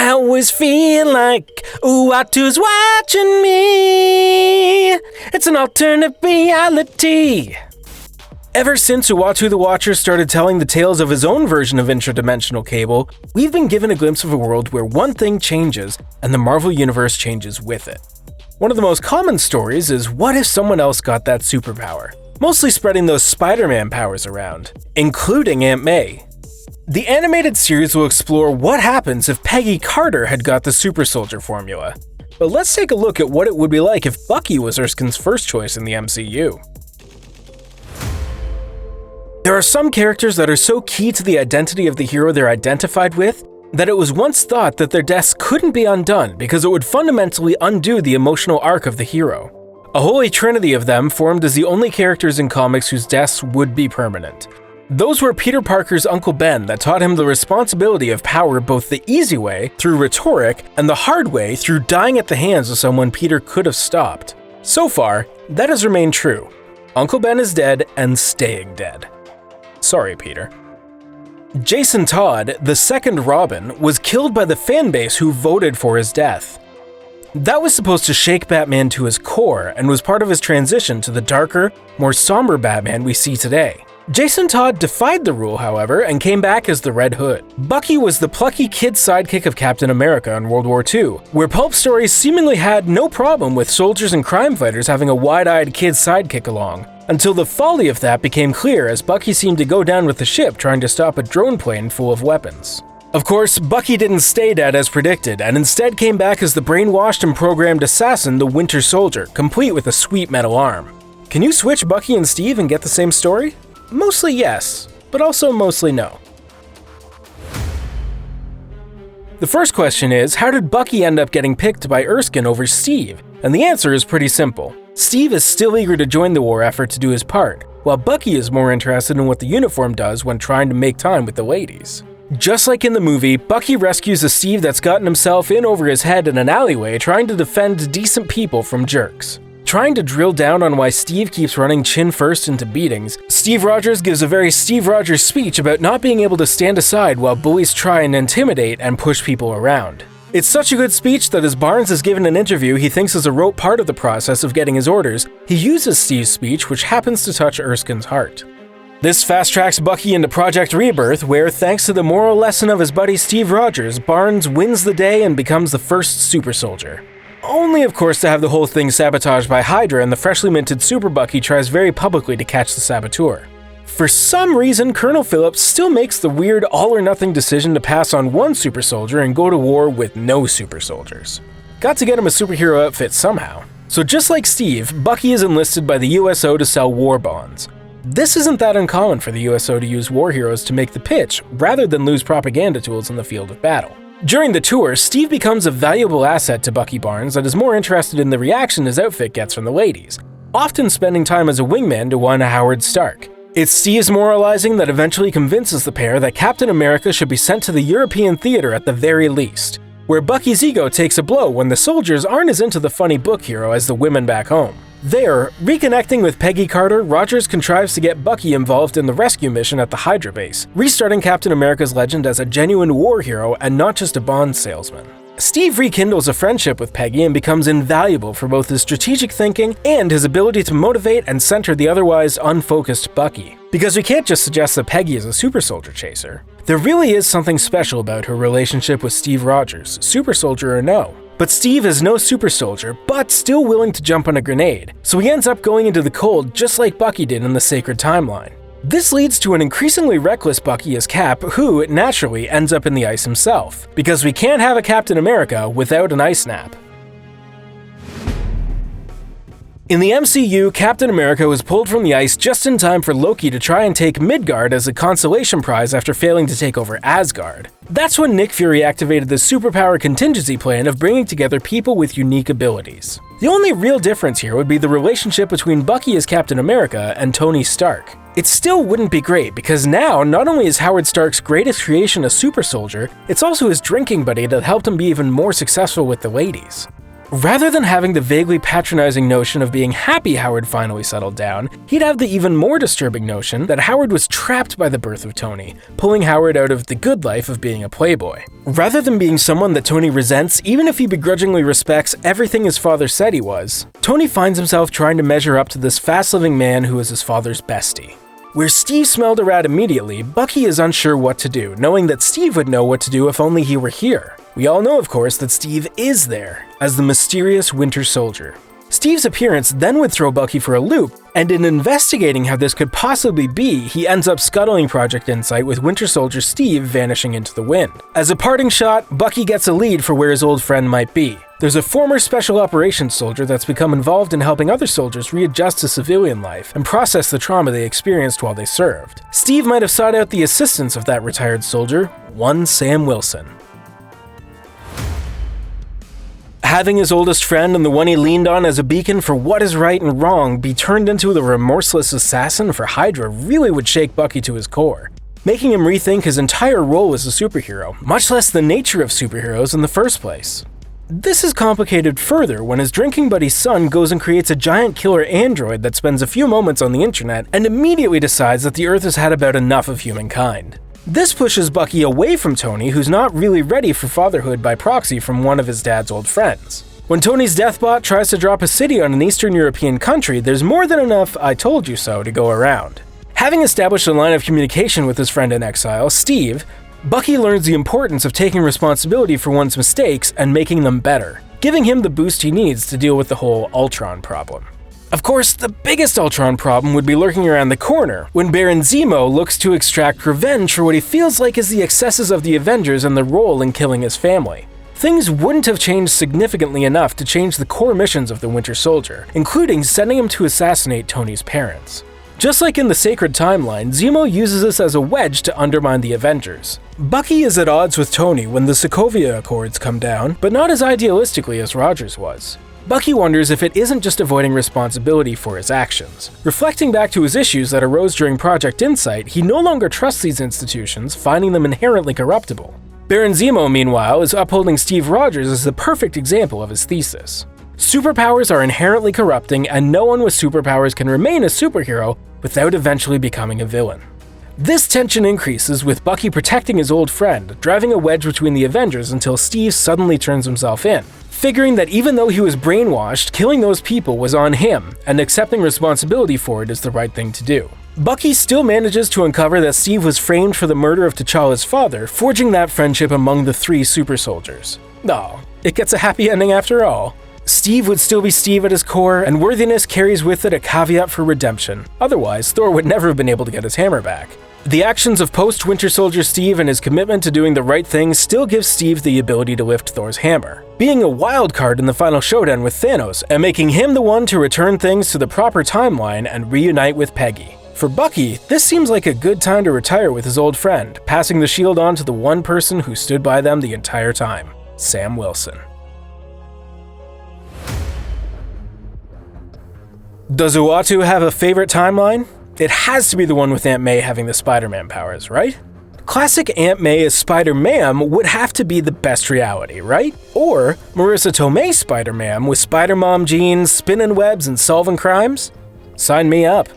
I always feel like Uatu's watching me. It's an alternate reality. Ever since Uatu the Watcher started telling the tales of his own version of interdimensional cable, we've been given a glimpse of a world where one thing changes and the Marvel Universe changes with it. One of the most common stories is what if someone else got that superpower, mostly spreading those Spider-Man powers around, including Aunt May. The animated series will explore what happens if Peggy Carter had got the super soldier formula. But let's take a look at what it would be like if Bucky was Erskine's first choice in the MCU. There are some characters that are so key to the identity of the hero they're identified with that it was once thought that their deaths couldn't be undone because it would fundamentally undo the emotional arc of the hero. A holy trinity of them formed as the only characters in comics whose deaths would be permanent. Those were Peter Parker's Uncle Ben that taught him the responsibility of power both the easy way, through rhetoric, and the hard way, through dying at the hands of someone Peter could have stopped. So far, that has remained true. Uncle Ben is dead and staying dead. Sorry, Peter. Jason Todd, the second Robin, was killed by the fanbase who voted for his death. That was supposed to shake Batman to his core and was part of his transition to the darker, more somber Batman we see today. Jason Todd defied the rule, however, and came back as the Red Hood. Bucky was the plucky kid sidekick of Captain America in World War II, where pulp stories seemingly had no problem with soldiers and crime fighters having a wide-eyed kid sidekick along, until the folly of that became clear as Bucky seemed to go down with the ship trying to stop a drone plane full of weapons. Of course, Bucky didn't stay dead as predicted, and instead came back as the brainwashed and programmed assassin, the Winter Soldier, complete with a sweet metal arm. Can you switch Bucky and Steve and get the same story? Mostly yes, but also mostly no. The first question is, how did Bucky end up getting picked by Erskine over Steve? And the answer is pretty simple. Steve is still eager to join the war effort to do his part, while Bucky is more interested in what the uniform does when trying to make time with the ladies. Just like in the movie, Bucky rescues a Steve that's gotten himself in over his head in an alleyway trying to defend decent people from jerks. Trying to drill down on why Steve keeps running chin first into beatings, Steve Rogers gives a very Steve Rogers speech about not being able to stand aside while bullies try and intimidate and push people around. It's such a good speech that as Barnes is given an interview he thinks is a rote part of the process of getting his orders, he uses Steve's speech, which happens to touch Erskine's heart. This fast-tracks Bucky into Project Rebirth, where, thanks to the moral lesson of his buddy Steve Rogers, Barnes wins the day and becomes the first super soldier. Only, of course, to have the whole thing sabotaged by Hydra, and the freshly minted Super Bucky tries very publicly to catch the saboteur. For some reason, Colonel Phillips still makes the weird all-or-nothing decision to pass on one super soldier and go to war with no super soldiers. Got to get him a superhero outfit somehow. So just like Steve, Bucky is enlisted by the USO to sell war bonds. This isn't that uncommon for the USO to use war heroes to make the pitch, rather than lose propaganda tools in the field of battle. During the tour, Steve becomes a valuable asset to Bucky Barnes that is more interested in the reaction his outfit gets from the ladies, often spending time as a wingman to one Howard Stark. It's Steve's moralizing that eventually convinces the pair that Captain America should be sent to the European theater at the very least, where Bucky's ego takes a blow when the soldiers aren't as into the funny book hero as the women back home. There, reconnecting with Peggy Carter, Rogers contrives to get Bucky involved in the rescue mission at the Hydra base, restarting Captain America's legend as a genuine war hero and not just a Bond salesman. Steve rekindles a friendship with Peggy and becomes invaluable for both his strategic thinking and his ability to motivate and center the otherwise unfocused Bucky. Because we can't just suggest that Peggy is a super soldier chaser. There really is something special about her relationship with Steve Rogers, super soldier or no. But Steve is no super soldier, but still willing to jump on a grenade, so he ends up going into the cold just like Bucky did in the Sacred Timeline. This leads to an increasingly reckless Bucky as Cap, who, naturally, ends up in the ice himself, because we can't have a Captain America without an ice nap. In the MCU, Captain America was pulled from the ice just in time for Loki to try and take Midgard as a consolation prize after failing to take over Asgard. That's when Nick Fury activated the superpower contingency plan of bringing together people with unique abilities. The only real difference here would be the relationship between Bucky as Captain America and Tony Stark. It still wouldn't be great, because now not only is Howard Stark's greatest creation a super soldier, it's also his drinking buddy that helped him be even more successful with the ladies. Rather than having the vaguely patronizing notion of being happy Howard finally settled down, he'd have the even more disturbing notion that Howard was trapped by the birth of Tony, pulling Howard out of the good life of being a playboy. Rather than being someone that Tony resents, even if he begrudgingly respects everything his father said he was, Tony finds himself trying to measure up to this fast-living man who is his father's bestie. Where Steve smelled a rat immediately, Bucky is unsure what to do, knowing that Steve would know what to do if only he were here. We all know, of course, that Steve is there, as the mysterious Winter Soldier. Steve's appearance then would throw Bucky for a loop, and in investigating how this could possibly be, he ends up scuttling Project Insight with Winter Soldier Steve vanishing into the wind. As a parting shot, Bucky gets a lead for where his old friend might be. There's a former Special Operations soldier that's become involved in helping other soldiers readjust to civilian life and process the trauma they experienced while they served. Steve might have sought out the assistance of that retired soldier, one Sam Wilson. Having his oldest friend and the one he leaned on as a beacon for what is right and wrong be turned into the remorseless assassin for Hydra really would shake Bucky to his core, making him rethink his entire role as a superhero, much less the nature of superheroes in the first place. This is complicated further when his drinking buddy's son goes and creates a giant killer android that spends a few moments on the internet and immediately decides that the Earth has had about enough of humankind. This pushes Bucky away from Tony, who's not really ready for fatherhood by proxy from one of his dad's old friends. When Tony's deathbot tries to drop a city on an Eastern European country, there's more than enough "I told you so" to go around. Having established a line of communication with his friend in exile, Steve, Bucky learns the importance of taking responsibility for one's mistakes and making them better, giving him the boost he needs to deal with the whole Ultron problem. Of course, the biggest Ultron problem would be lurking around the corner, when Baron Zemo looks to extract revenge for what he feels like is the excesses of the Avengers and their role in killing his family. Things wouldn't have changed significantly enough to change the core missions of the Winter Soldier, including sending him to assassinate Tony's parents. Just like in the Sacred Timeline, Zemo uses this as a wedge to undermine the Avengers. Bucky is at odds with Tony when the Sokovia Accords come down, but not as idealistically as Rogers was. Bucky wonders if it isn't just avoiding responsibility for his actions. Reflecting back to his issues that arose during Project Insight, he no longer trusts these institutions, finding them inherently corruptible. Baron Zemo, meanwhile, is upholding Steve Rogers as the perfect example of his thesis. Superpowers are inherently corrupting, and no one with superpowers can remain a superhero without eventually becoming a villain. This tension increases with Bucky protecting his old friend, driving a wedge between the Avengers until Steve suddenly turns himself in, figuring that even though he was brainwashed, killing those people was on him, and accepting responsibility for it is the right thing to do. Bucky still manages to uncover that Steve was framed for the murder of T'Challa's father, forging that friendship among the three super soldiers. Oh, it gets a happy ending after all. Steve would still be Steve at his core, and worthiness carries with it a caveat for redemption. Otherwise, Thor would never have been able to get his hammer back. The actions of post-Winter Soldier Steve and his commitment to doing the right thing still gives Steve the ability to lift Thor's hammer, being a wild card in the final showdown with Thanos and making him the one to return things to the proper timeline and reunite with Peggy. For Bucky, this seems like a good time to retire with his old friend, passing the shield on to the one person who stood by them the entire time, Sam Wilson. Does Uatu have a favorite timeline? It has to be the one with Aunt May having the Spider-Man powers, right? Classic Aunt May as Spider-Man would have to be the best reality, right? Or Marissa Tomei Spider-Man with Spider-Mom genes, spinning webs, and solving crimes? Sign me up.